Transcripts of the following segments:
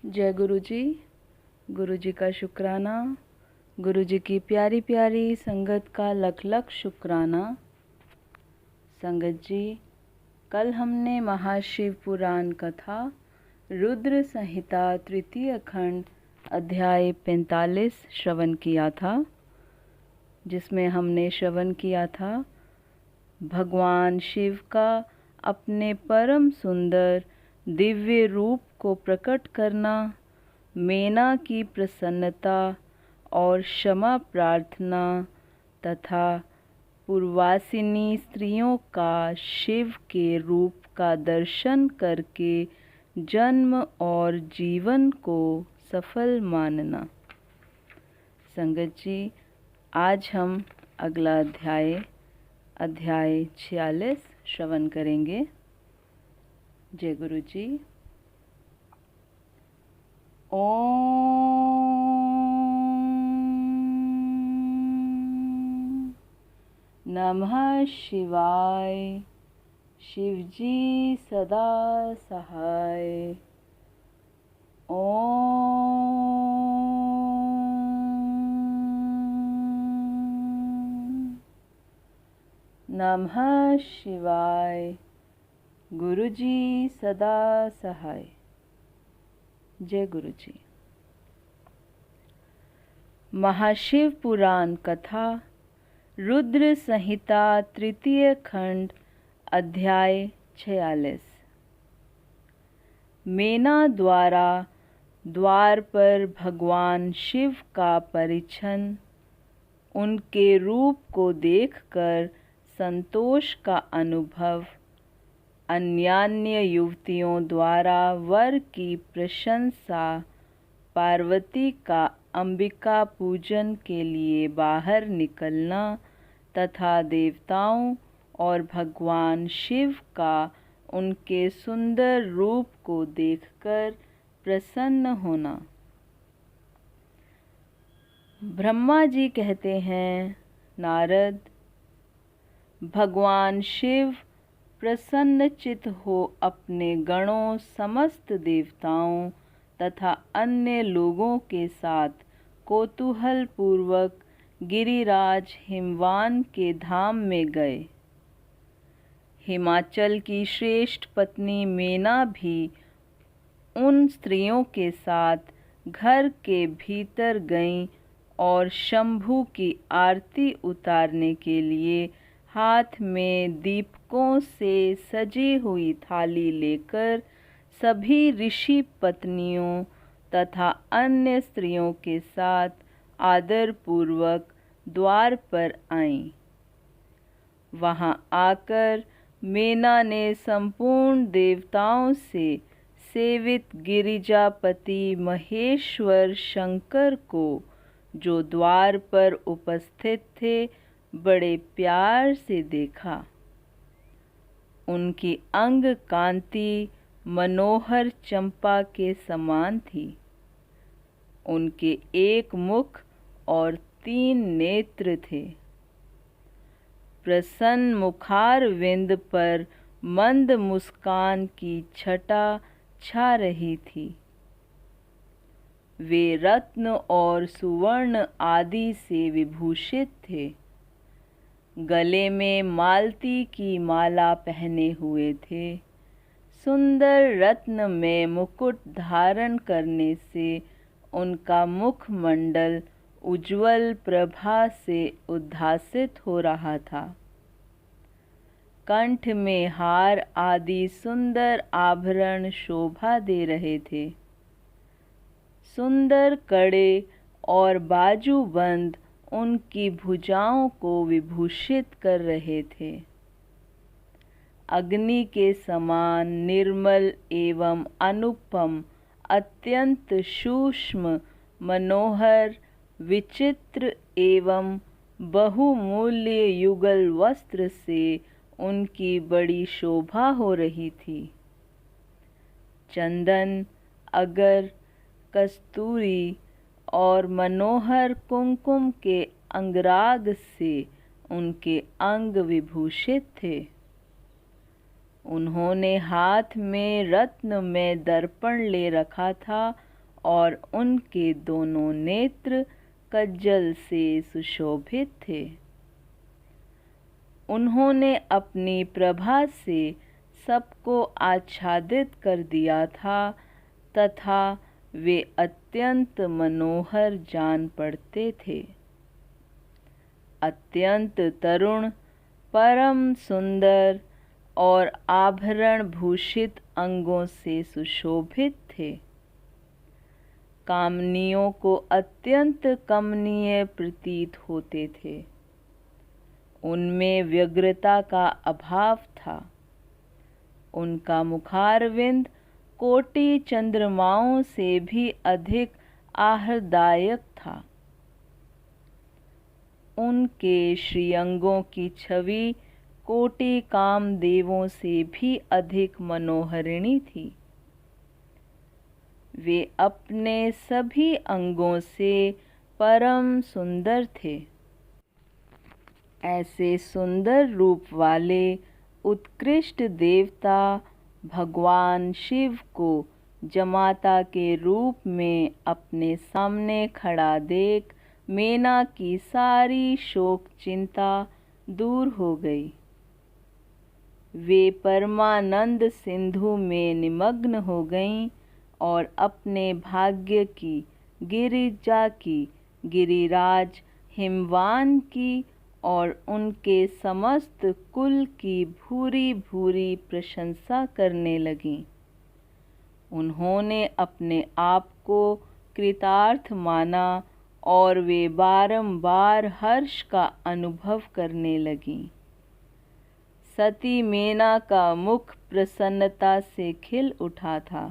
जय गुरु जी। गुरु जी का शुक्राना। गुरु जी की प्यारी प्यारी संगत का लख लख शुक्राना। संगत जी, कल हमने महाशिव पुराण कथा रुद्र संहिता तृतीय खंड अध्याय 45 श्रवण किया था, जिसमें हमने श्रवण किया था भगवान शिव का अपने परम सुंदर दिव्य रूप को प्रकट करना, मेना की प्रसन्नता और क्षमा प्रार्थना तथा पूर्वासिनी स्त्रियों का शिव के रूप का दर्शन करके जन्म और जीवन को सफल मानना। संगत जी, आज हम अगला अध्याय 46 श्रवण करेंगे। जय गुरु जी। ओम नमः शिवाय। शिवजी सदा सहाय। ओम नमः शिवाय। गुरुजी सदा सहाय। जय गुरु जी। महाशिव पुराण कथा रुद्र संहिता तृतीय खंड अध्याय 46। मेना द्वारा द्वार पर भगवान शिव का परिछन, उनके रूप को देखकर संतोष का अनुभव, अन्यान्य युवतियों द्वारा वर की प्रशंसा, पार्वती का अंबिका पूजन के लिए बाहर निकलना तथा देवताओं और भगवान शिव का उनके सुंदर रूप को देखकर प्रसन्न होना। ब्रह्मा जी कहते हैं, नारद, भगवान शिव प्रसन्नचित हो अपने गणों, समस्त देवताओं तथा अन्य लोगों के साथ कौतूहल पूर्वक गिरिराज हिमवान के धाम में गए। हिमाचल की श्रेष्ठ पत्नी मेना भी उन स्त्रियों के साथ घर के भीतर गईं और शंभू की आरती उतारने के लिए हाथ में दीपकों से सजी हुई थाली लेकर सभी ऋषि पत्नियों तथा अन्य स्त्रियों के साथ आदर पूर्वक द्वार पर आईं। वहां आकर मेना ने संपूर्ण देवताओं से सेवित गिरिजापति महेश्वर शंकर को, जो द्वार पर उपस्थित थे, बड़े प्यार से देखा। उनकी अंग कांति मनोहर चंपा के समान थी। उनके एक मुख और 3 नेत्र थे। प्रसन्न मुखारविंद पर मंद मुस्कान की छटा छा रही थी। वे रत्न और सुवर्ण आदि से विभूषित थे। गले में मालती की माला पहने हुए थे। सुंदर रत्न में मुकुट धारण करने से उनका मुखमंडल उज्ज्वल प्रभा से उद्भासित हो रहा था। कंठ में हार आदि सुंदर आभरण शोभा दे रहे थे। सुंदर कड़े और बाजूबंद उनकी भुजाओं को विभूषित कर रहे थे। अग्नि के समान निर्मल एवं अनुपम, अत्यंत सूक्ष्म, मनोहर, विचित्र एवं बहुमूल्य युगल वस्त्र से उनकी बड़ी शोभा हो रही थी। चंदन, अगर, कस्तूरी और मनोहर कुमकुम के अंगराग से उनके अंग विभूषित थे। उन्होंने हाथ में रत्न में दर्पण ले रखा था और उनके दोनों नेत्र कज्जल से सुशोभित थे। उन्होंने अपनी प्रभा से सबको आच्छादित कर दिया था तथा वे अत्यंत मनोहर जान पड़ते थे। अत्यंत तरुण, परम सुंदर और आभरण भूषित अंगों से सुशोभित थे। कामनियों को अत्यंत कमनीय प्रतीत होते थे। उनमें व्यग्रता का अभाव था। उनका मुखारविंद कोटि चंद्रमाओं से भी अधिक आहदायक था। उनके श्रीअंगों की छवि कोटि कामदेवों से भी अधिक मनोहरिणी थी। वे अपने सभी अंगों से परम सुंदर थे। ऐसे सुंदर रूप वाले उत्कृष्ट देवता भगवान शिव को जमाता के रूप में अपने सामने खड़ा देख मेना की सारी शोक चिंता दूर हो गई। वे परमानंद सिंधु में निमग्न हो गईं और अपने भाग्य की, गिरिजा की, गिरिराज हिमवान की और उनके समस्त कुल की भूरी भूरी प्रशंसा करने लगीं। उन्होंने अपने आप को कृतार्थ माना और वे बारंबार हर्ष का अनुभव करने लगीं। सती मेना का मुख प्रसन्नता से खिल उठा था।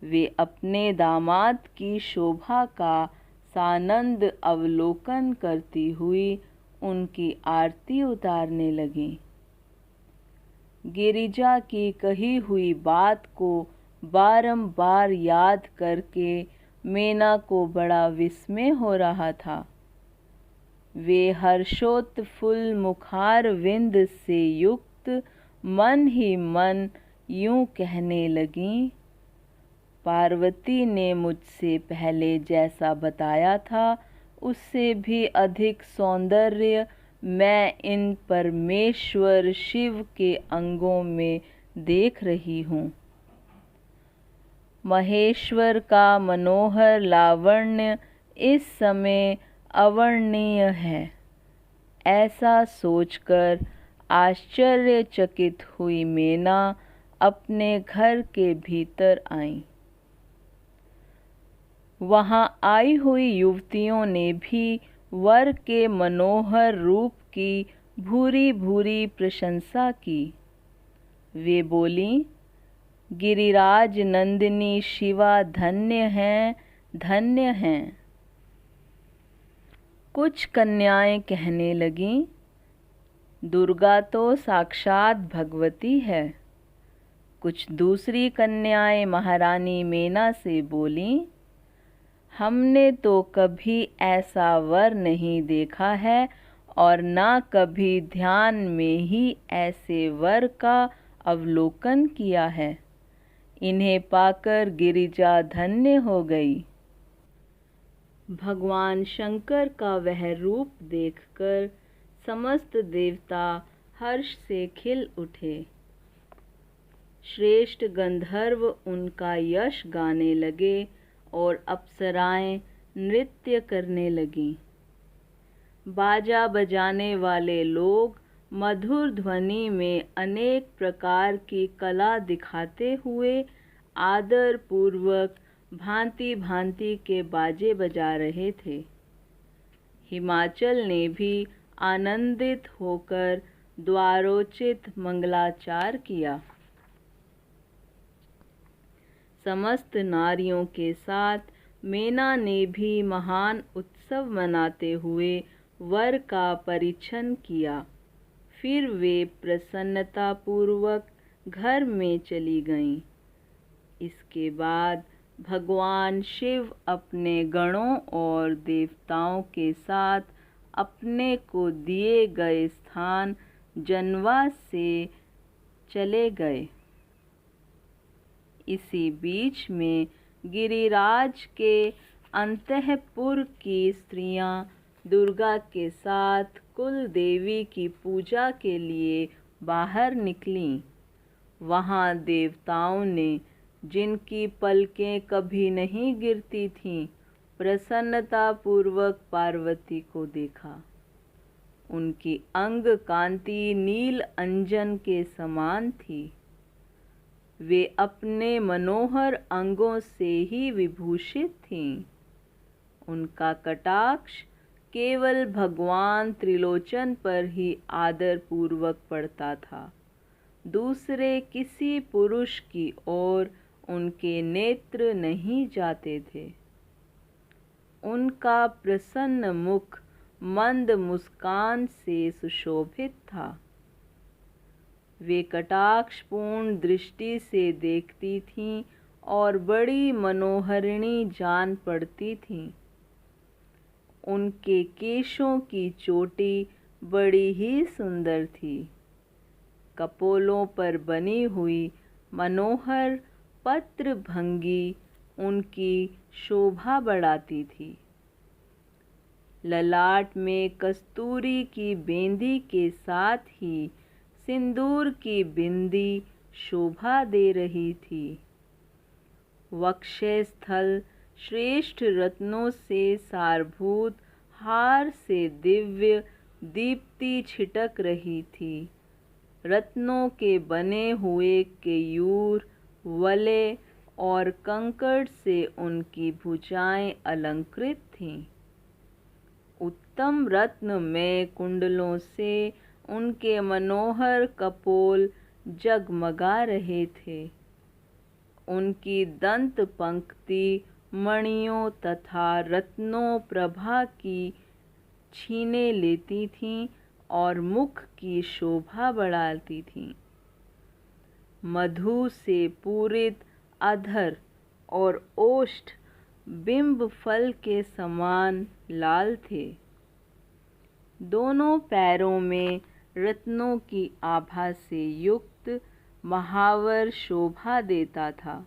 वे अपने दामाद की शोभा का सानंद अवलोकन करती हुई उनकी आरती उतारने लगीं। गिरिजा की कही हुई बात को बारंबार याद करके मेना को बड़ा विस्मय हो रहा था। वे हर्षोत्फुल्ल मुखारविंद से युक्त मन ही मन यूं कहने लगीं, पार्वती ने मुझसे पहले जैसा बताया था उससे भी अधिक सौंदर्य मैं इन परमेश्वर शिव के अंगों में देख रही हूँ। महेश्वर का मनोहर लावण्य इस समय अवर्णनीय है। ऐसा सोचकर आश्चर्यचकित हुई मेना अपने घर के भीतर आई। वहां आई हुई युवतियों ने भी वर के मनोहर रूप की भूरी भूरी प्रशंसा की। वे बोलीं, गिरिराज नंदिनी शिवा धन्य हैं, धन्य हैं। कुछ कन्याएं कहने लगीं, दुर्गा तो साक्षात भगवती है। कुछ दूसरी कन्याएं महारानी मेना से बोलीं, हमने तो कभी ऐसा वर नहीं देखा है और ना कभी ध्यान में ही ऐसे वर का अवलोकन किया है। इन्हें पाकर गिरिजा धन्य हो गई। भगवान शंकर का वह रूप देखकर समस्त देवता हर्ष से खिल उठे। श्रेष्ठ गंधर्व उनका यश गाने लगे और अप्सराएं नृत्य करने लगीं। बाजा बजाने वाले लोग मधुर ध्वनि में अनेक प्रकार की कला दिखाते हुए आदर पूर्वक भांति भांति के बाजे बजा रहे थे। हिमाचल ने भी आनंदित होकर द्वारोचित मंगलाचार किया। समस्त नारियों के साथ मेना ने भी महान उत्सव मनाते हुए वर का परिछन किया। फिर वे प्रसन्नतापूर्वक घर में चली गईं। इसके बाद भगवान शिव अपने गणों और देवताओं के साथ अपने को दिए गए स्थान जनवास से चले गए। इसी बीच में गिरिराज के अंतःपुर की स्त्रियां दुर्गा के साथ कुल देवी की पूजा के लिए बाहर निकलीं। वहाँ देवताओं ने, जिनकी पलकें कभी नहीं गिरती थीं, प्रसन्नतापूर्वक पार्वती को देखा। उनकी अंग कांति नील अंजन के समान थी। वे अपने मनोहर अंगों से ही विभूषित थीं। उनका कटाक्ष केवल भगवान त्रिलोचन पर ही आदर पूर्वक पड़ता था। दूसरे किसी पुरुष की ओर उनके नेत्र नहीं जाते थे। उनका प्रसन्न मुख मंद मुस्कान से सुशोभित था। वे कटाक्षपूर्ण दृष्टि से देखती थीं और बड़ी मनोहरिणी जान पड़ती थीं। उनके केशों की चोटी बड़ी ही सुंदर थी। कपोलों पर बनी हुई मनोहर पत्रभंगी उनकी शोभा बढ़ाती थी। ललाट में कस्तूरी की बेंदी के साथ ही सिंदूर की बिंदी शोभा दे रही थी। वक्षस्थल श्रेष्ठ रत्नों से सारभूत हार से दिव्य दीप्ति छिटक रही थी। रत्नों के बने हुए केयूर, वलय और कंकड़ से उनकी भुजाएं अलंकृत थीं। उत्तम रत्नमय कुंडलों से उनके मनोहर कपोल जगमगा रहे थे। उनकी दंत पंक्ति मणियों तथा रत्नों प्रभा की छीने लेती थीं और मुख की शोभा बढ़ाती थीं। मधु से पूरित अधर और ओष्ठ बिंब फल के समान लाल थे। दोनों पैरों में रत्नों की आभा से युक्त महावर शोभा देता था।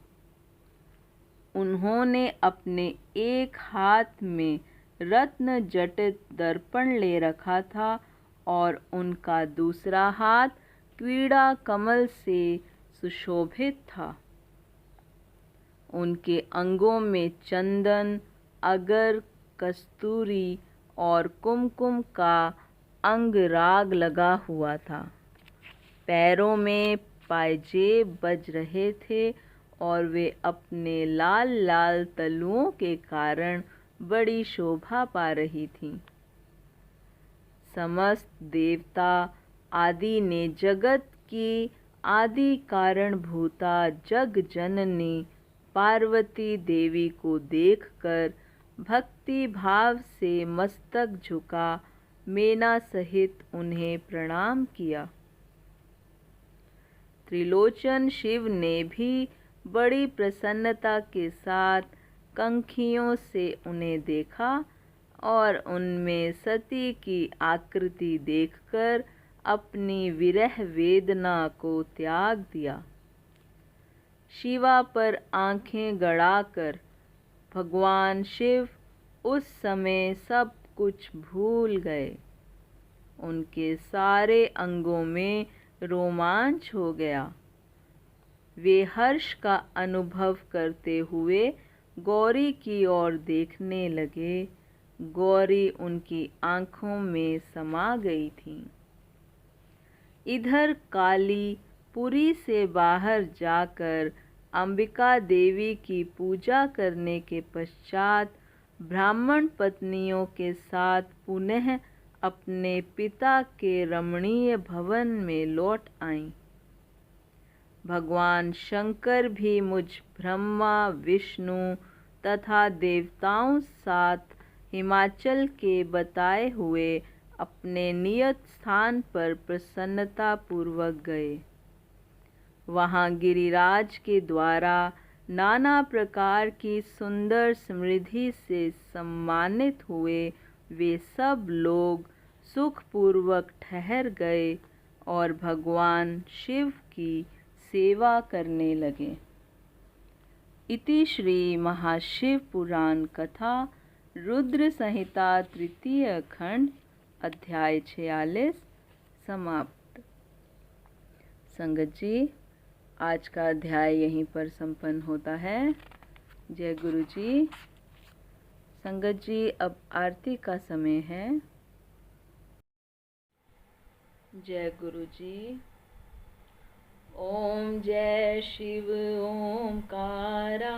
उन्होंने अपने एक हाथ में रत्न जटित दर्पण ले रखा था और उनका दूसरा हाथ क्रीड़ा कमल से सुशोभित था। उनके अंगों में चंदन, अगर, कस्तूरी और कुमकुम का अंगराग लगा हुआ था। पैरों में पायजेब बज रहे थे और वे अपने लाल लाल तलुओं के कारण बड़ी शोभा पा रही थीं। समस्त देवता आदि ने जगत की आदि कारणभूता जग जननी पार्वती देवी को देखकर भक्ति भाव से मस्तक झुका मेना सहित उन्हें प्रणाम किया। त्रिलोचन शिव ने भी बड़ी प्रसन्नता के साथ कंखियों से उन्हें देखा और उनमें सती की आकृति देखकर अपनी विरह वेदना को त्याग दिया। शिवा पर आंखें गड़ाकर भगवान शिव उस समय सब कुछ भूल गए। उनके सारे अंगों में रोमांच हो गया। वे हर्ष का अनुभव करते हुए गौरी की ओर देखने लगे। गौरी उनकी आंखों में समा गई थी। इधर काली पुरी से बाहर जाकर अंबिका देवी की पूजा करने के पश्चात ब्राह्मण पत्नियों के साथ पुनः अपने पिता के रमणीय भवन में लौट आईं। भगवान शंकर भी मुझ ब्रह्मा, विष्णु तथा देवताओं साथ हिमाचल के बताए हुए अपने नियत स्थान पर प्रसन्नता पूर्वक गए। वहाँ गिरिराज के द्वारा नाना प्रकार की सुंदर समृद्धि से सम्मानित हुए वे सब लोग सुखपूर्वक ठहर गए और भगवान शिव की सेवा करने लगे। इति श्री महाशिव पुराण कथा रुद्र संहिता तृतीय खंड अध्याय 46 समाप्त। संगत जी, आज का अध्याय यहीं पर संपन्न होता है। जय गुरु जी। संगत जी, अब आरती का समय है। जय गुरु जी। ओम जय शिव ओमकारा,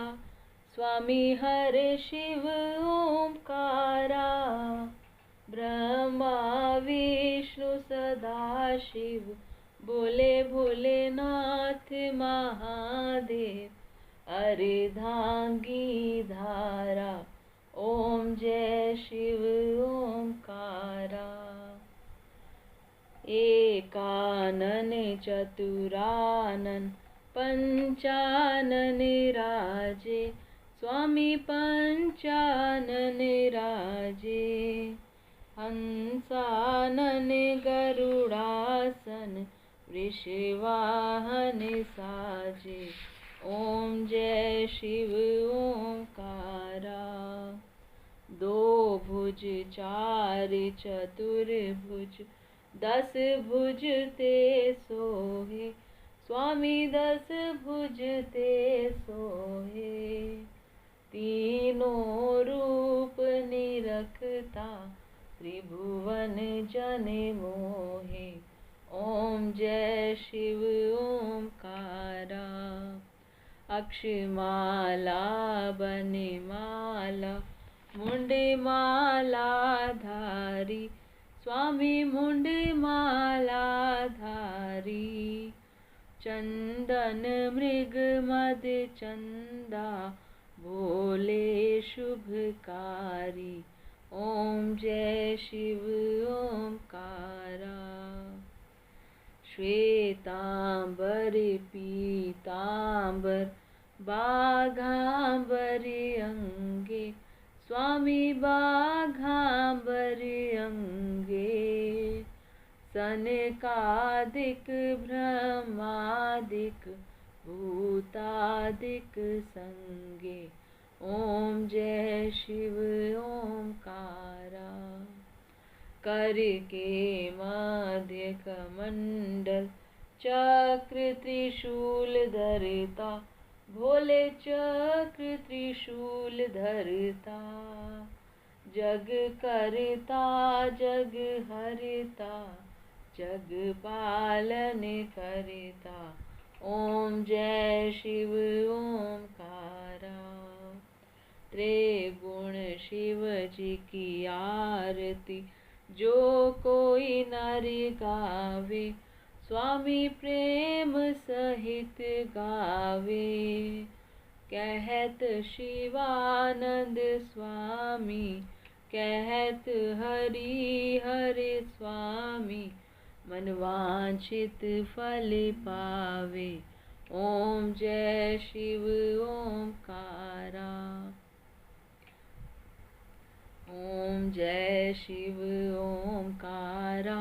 स्वामी हरे शिव ओमकारा, ब्रह्मा विष्णु सदा शिव, बोले भोलेनाथ महादेव, अर्धांगी धारा, ओम जय शिव ओमकारा। एकानन चतुरानन पंचानन राजे, स्वामी पंचानन राजे, हंसानन गरुड़ासन, वृषवाहन साजे, ओम जय शिव ओंकारा। दो भुज चार चतुर्भुज, 10 भुज ते सोहे, स्वामी 10 भुज ते सोहे, तीनों रूप निरखता, त्रिभुवन जन मोहे, ओम जय शिव ओंकारा। अक्षमाला बनमाला, मुंडमाला धारी, स्वामी मुंडमाला धारी, चंदन मृग मद चंदा, भोले शुभकारी, ओम जय शिव ओंकारा। श्वेतांबर पीतांबर, बाघांबर अंगे, स्वामी बाघांबर अंगे, सनकादिक ब्रह्मादिक भूतादिक संगे, ओम जय शिव ओंकारा। कर के मध्य कमंडल, चक्र त्रिशूल धरता, भोले चक्र त्रिशूल धरता, जग करता जग हरता, जग पालन करता, ओम जय शिव ओंकारा। त्रिगुण शिव जी की आरती, जो कोई नर गावे, स्वामी प्रेम सहित गावे, कहत शिवानंद स्वामी, कहत हरि हरे स्वामी, मनवांछित फल पावे, ओम जय शिव ओंकारा। ओम जय शिव ओंकारा,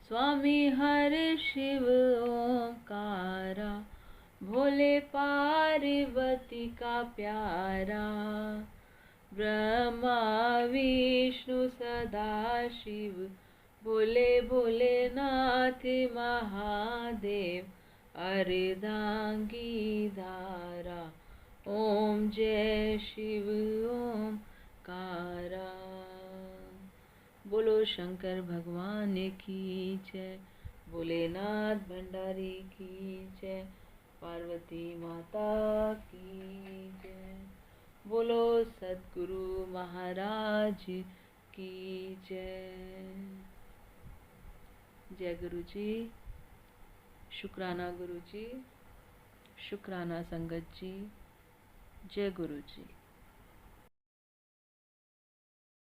स्वामी हरे शिव ओंकारा, भोले पार्वती का प्यारा, ब्रह्मा विष्णु सदा शिव, बोले भोलेनाथ महादेव, अर्धांगी धारा, ओम जय शिव ओंकारा। बोलो शंकर भगवान की जय, भोलेनाथ भंडारी की जय, पार्वती माता की जय, बोलो सद्गुरु महाराज की जय। जय गुरु जी। शुक्राना गुरु जी, शुक्राना संगत जी। जय गुरु जी।